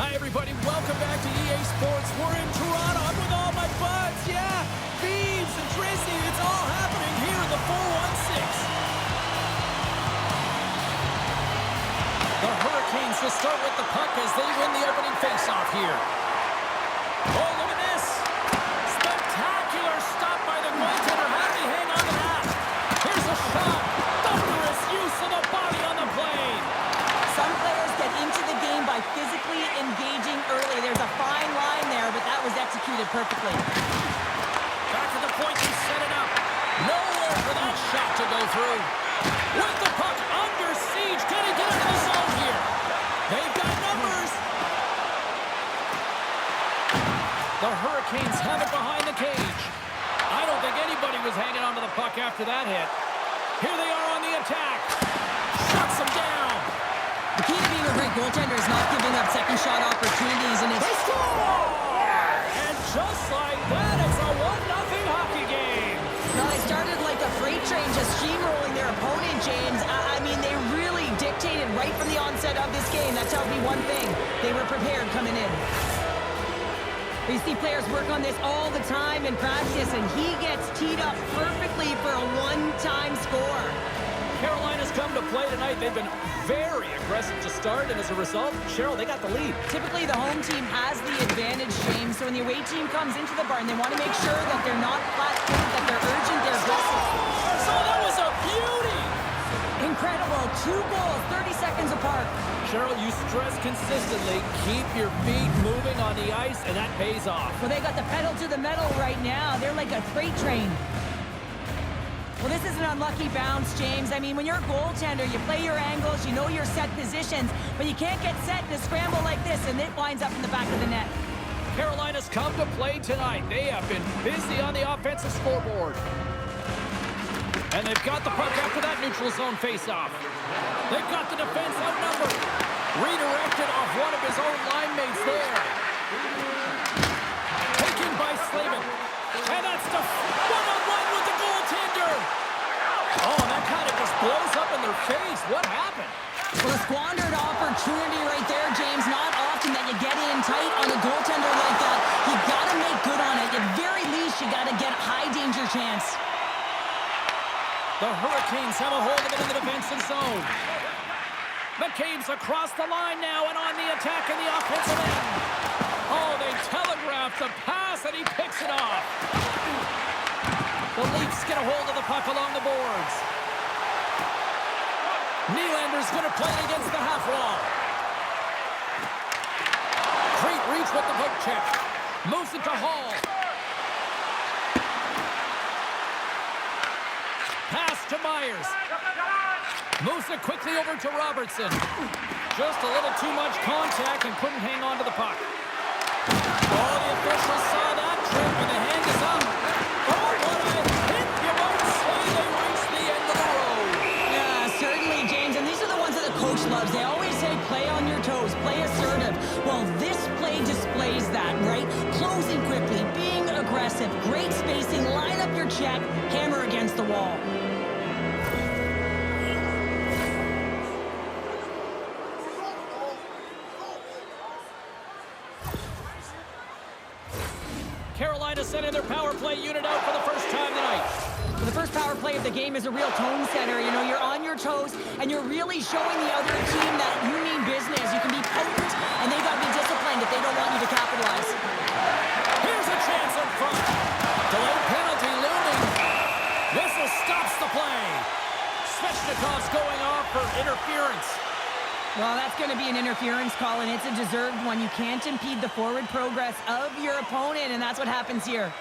Hi, everybody. Welcome back to EA Sports. We're in Toronto. I'm with all my buds. Yeah, Beebs and Tracy. It's all happening here in the 416. The Hurricanes will start with the puck as they win the opening faceoff here. Oh, look at this. Spectacular stop by the goaltender. How did he hang on to that? Here's a shot. Thunderous use of the body on the play. Some players get into the game by physically engaging early. There's a fine line there, but that was executed perfectly. Back to the point, he set it up. Nowhere for that shot to go through. With the puck under siege, can he get out of the zone here? They've got numbers. The Hurricanes have it behind the cage. I don't think anybody was hanging onto the puck after that hit. Here they are on the attack. Shuts them down. The key to being a great goaltender is not giving up second shot opportunities, and it's... They score! And just like that, it's a 1-0 hockey game. No, they started like a freight train just steamrolling their opponent, James. I mean, they really dictated right from the onset of this game. That tells me one thing. They were prepared coming in. We see players work on this all the time in practice, and he gets teed up perfectly for a one-time score. Carolina's come to play tonight. They've been very aggressive to start, and as a result, Cheryl, they got the lead. Typically, the home team has the advantage, James. So when the away team comes into the barn, they want to make sure that they're not flat-footed, that they're urgent, they're aggressive. So that was a beauty! Incredible. 2 goals, 30 seconds apart. Cheryl, you stress consistently, keep your feet moving on the ice, and that pays off. Well, they got the pedal to the metal right now. They're like a freight train. Well, this is an unlucky bounce, James. I mean, when you're a goaltender, you play your angles, you know your set positions, but you can't get set in a scramble like this, and it winds up in the back of the net. Carolina's come to play tonight. They have been busy on the offensive scoreboard. And they've got the puck after that neutral zone faceoff. They've got the defense outnumbered. Redirected off one of his own line mates there. Taken by Slavin. And that's the one-on-one with the goaltender. Oh, and that kind of just blows up in their face. What happened? Well, a squandered opportunity right there, James. Not often that you get in tight on a goaltender like that. You got to make good on it. At very least, you got to get a high-danger chance. The Hurricanes have a hold of it in the defensive zone. McCabe's across the line now and on the attack in the offensive end. Oh, they telegraphed the pass and he picks it off. The Leafs get a hold of the puck along the boards. Nylander's going to play against the half wall. Great reach with the hook check. Moves it to Hall. Pass to Myers. Moves it quickly over to Robertson. Just a little too much contact and couldn't hang on to the puck. Oh, the officials saw that trip and the hand is up. Oh, what a hit! You might say they reached the end of the road. Yeah, certainly, James. And these are the ones that the coach loves. They always say play on your toes, play assertive. Well, this play displays that, right? Closing quickly, being aggressive, great spacing, line up your check, hammer against the wall. Carolina sending their power play unit out for the first time tonight. Well, the first power play of the game is a real tone setter. You know, you're on your toes, and you're really showing the other team that you mean business. You can be potent, and they got to be disciplined if they don't want you to capitalize. Here's a chance in front. Delayed penalty looming. Whistle stops the play. Svechnikov's going off for interference. Well, that's going to be an interference call, and it's a deserved one. You can't impede the forward progress of your opponent, and that's what happens here.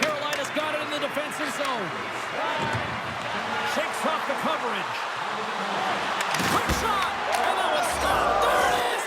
Carolina's got it in the defensive zone. Shakes off the coverage. Quick shot, and that was stopped. There it is.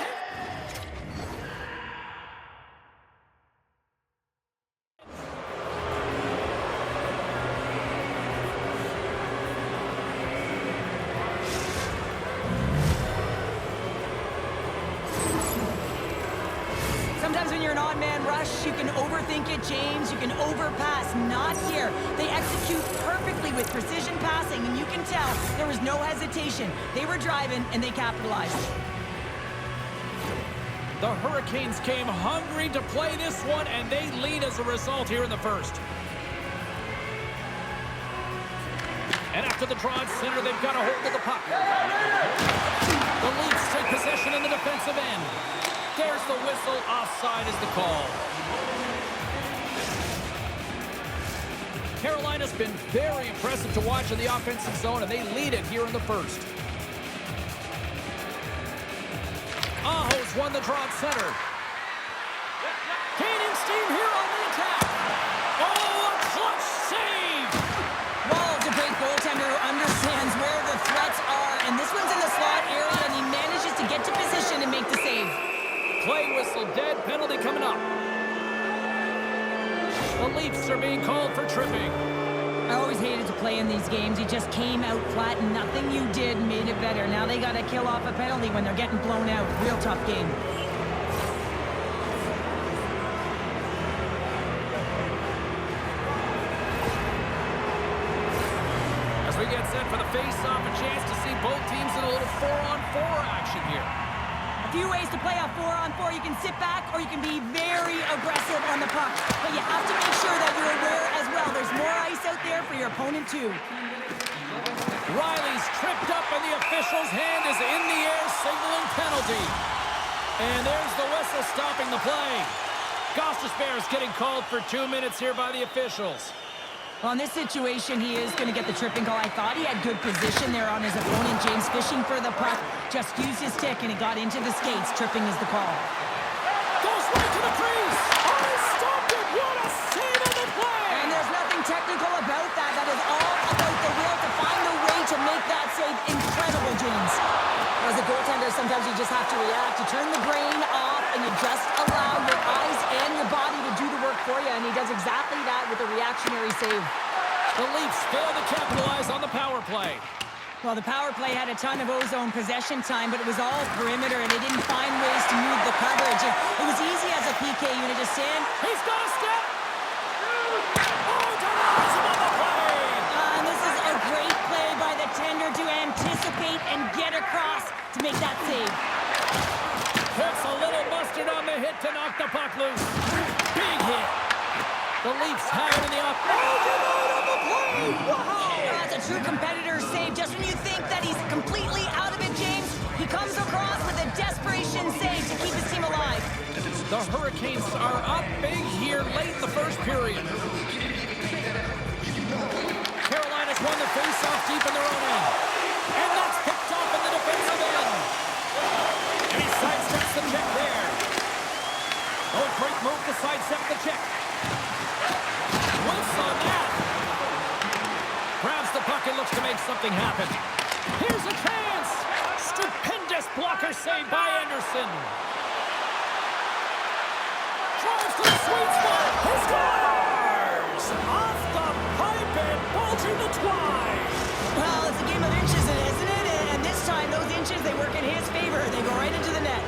Sometimes when you're an odd-man rush, you can overthink it, James. You can overpass. Not here. They execute perfectly with precision passing, and you can tell there was no hesitation. They were driving, and they capitalized. The Hurricanes came hungry to play this one, and they lead as a result here in the first. And after the draw at center, they've got a hold of the puck. The Leafs take possession in the defensive end. There's the whistle. Offside is the call. Carolina's been very impressive to watch in the offensive zone, and they lead it here in the first. Aho's won the draw at center. Gaining steam here on the attack. Oh, a clutch save! Well, it's a great goaltender who understands where the threats are, and this one's in the slot area, and he manages to get to position and make the save. Play whistle dead. Penalty coming up. The Leafs are being called for tripping. I always hated to play in these games. You just came out flat, and nothing you did made it better. Now they got to kill off a penalty when they're getting blown out. Real tough game. As we get set for the face-off, a chance to see both teams in a little 4-on-4 action here. A few ways to play a 4-on-4. You can sit back or you can be very aggressive on the puck. But you have to make sure that you're aware as well. There's more ice out there for your opponent too. Riley's tripped up and the official's hand is in the air signaling penalty. And there's the whistle stopping the play. Gostisbehere's getting called for 2 minutes here by the officials. Well, in this situation, he is going to get the tripping call. I thought he had good position there on his opponent. James fishing for the puck. Just used his stick, and he got into the skates. Tripping is the call. Goes right to the crease. Oh, he stopped it. What a save on the play. And there's nothing technical about that. That is all about the will to find a way to make that save. Incredible, James. As a goaltender, sometimes you just have to react. You turn the brain off, and you just allow your eyes and your body to do the work for you. And he does exactly that with a reactionary save. The Leafs fail to capitalize on the power play. Well, the power play had a ton of ozone possession time, but it was all perimeter, and they didn't find ways to move the coverage. It was easy as a PK unit to stand. He's got a step. Oh, denies him on the play. And this is a great play by the tender to anticipate and get across to make that save. Puts a little mustard on the hit to knock the puck loose. Big hit. The Leafs have it in the off. Oh, denied on the play. Wow. That's a true competitor save. Just when you think that he's completely out of it, James, he comes across with a desperation save to keep his team alive. The Hurricanes are up big here late in the first period. Carolina's won the face-off deep in their own end. And that's picked off in the defensive end. And he sidesteps the check there. Oh, great move to sidestep the check. Whiffs on that. Grabs the puck and looks to make something happen. Here's a chance. Stupendous blocker save by Anderson. Drives to the sweet spot. He scores! Off the pipe and bulging the twine. Well, it's a game of inches, isn't it? And this time, those inches, they work in his favor. They go right into the net.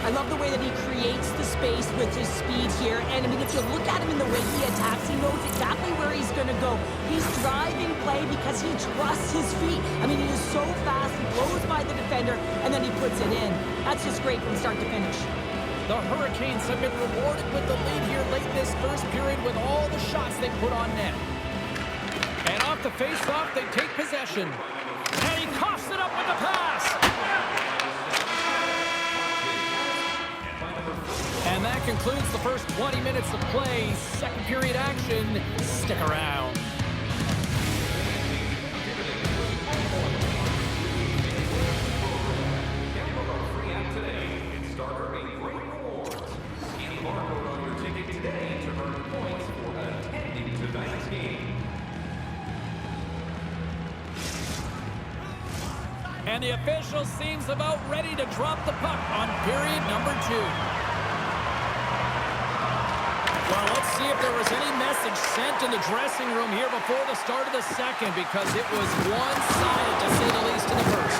I love the way that he creates the space with his speed here. And, I mean, if you look at him in the way he attacks, he knows exactly where he's going to go. He's driving play because he trusts his feet. I mean, he is so fast. He blows by the defender, and then he puts it in. That's just great from start to finish. The Hurricanes have been rewarded with the lead here late in this first period with all the shots they put on net. And off the face-off, they take possession. And he coughs it up with the pass. And that concludes the first 20 minutes of play. Second period action. Stick around. And the official seems about ready to drop the puck on period number 2. Well, let's see if there was any message sent in the dressing room here before the start of the second, because it was one-sided, to say the least, in the first.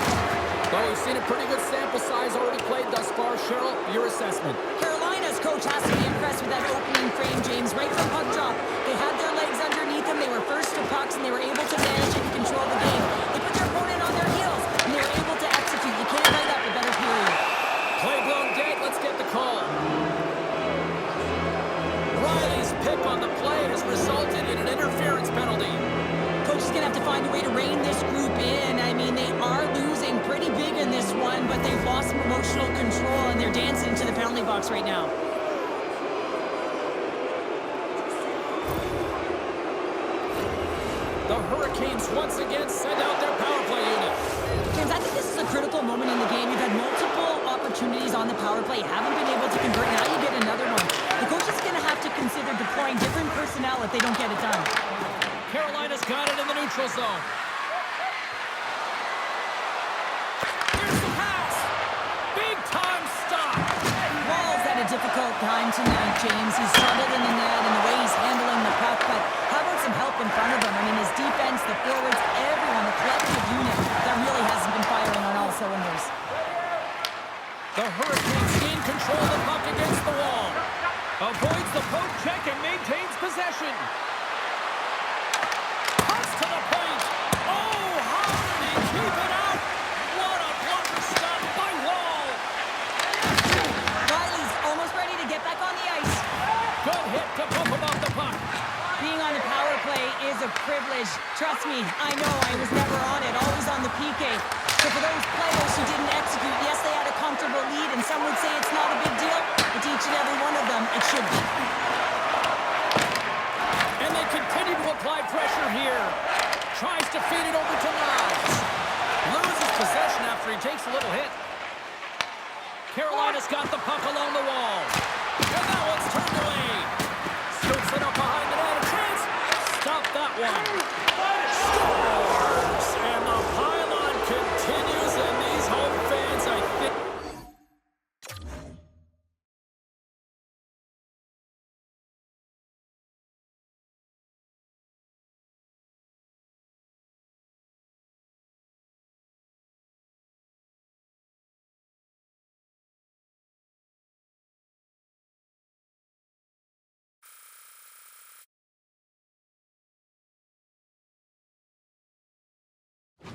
Well, we've seen a pretty good sample size already played thus far. Cheryl, your assessment. Carolina's coach has to be impressed with that opening frame, James. Right from puck drop, they had their legs underneath them. They were first to pucks, and they were able to manage and control the game. They put their opponent on their heels, and they were able to execute. You can't write up a better period. resulted in an interference penalty. Coach is going to have to find a way to rein this group in. I mean, they are losing pretty big in this one, but they've lost some emotional control, and they're dancing into the penalty box right now. The Hurricanes once again send out their power play unit. James, I think this is a critical moment in the game. You've had multiple opportunities on the power play. You haven't been able to convert. Now you get another one. The coach is going to have to consider deploying different personnel if they don't get it done. Carolina's got it in the neutral zone. Here's the pass. Big time stop. Wall's had a difficult time tonight, James. He's struggled in the net and the way he's handling the puck, but how about some help in front of him? I mean, his defense, the forwards, everyone, the collective unit that really hasn't been firing on all cylinders. The Hurricanes gain control of the puck against the wall. Avoids the poke check and maintains possession. Cuts to the point. Oh, how did he keep it out? What a blunder stop by Wall. Riley's almost ready to get back on the ice. Good hit to pump him off the puck. Being on the power play is a privilege. Trust me, I know I was never on it, always on the PK. So for those players who didn't execute, yes, they had a comfortable lead, and some would say it's not a big deal, but to each and every one of them, it should be. And they continue to apply pressure here. Tries to feed it over to Lyles. Loses possession after he takes a little hit. Carolina's got the puck along the wall. And that one's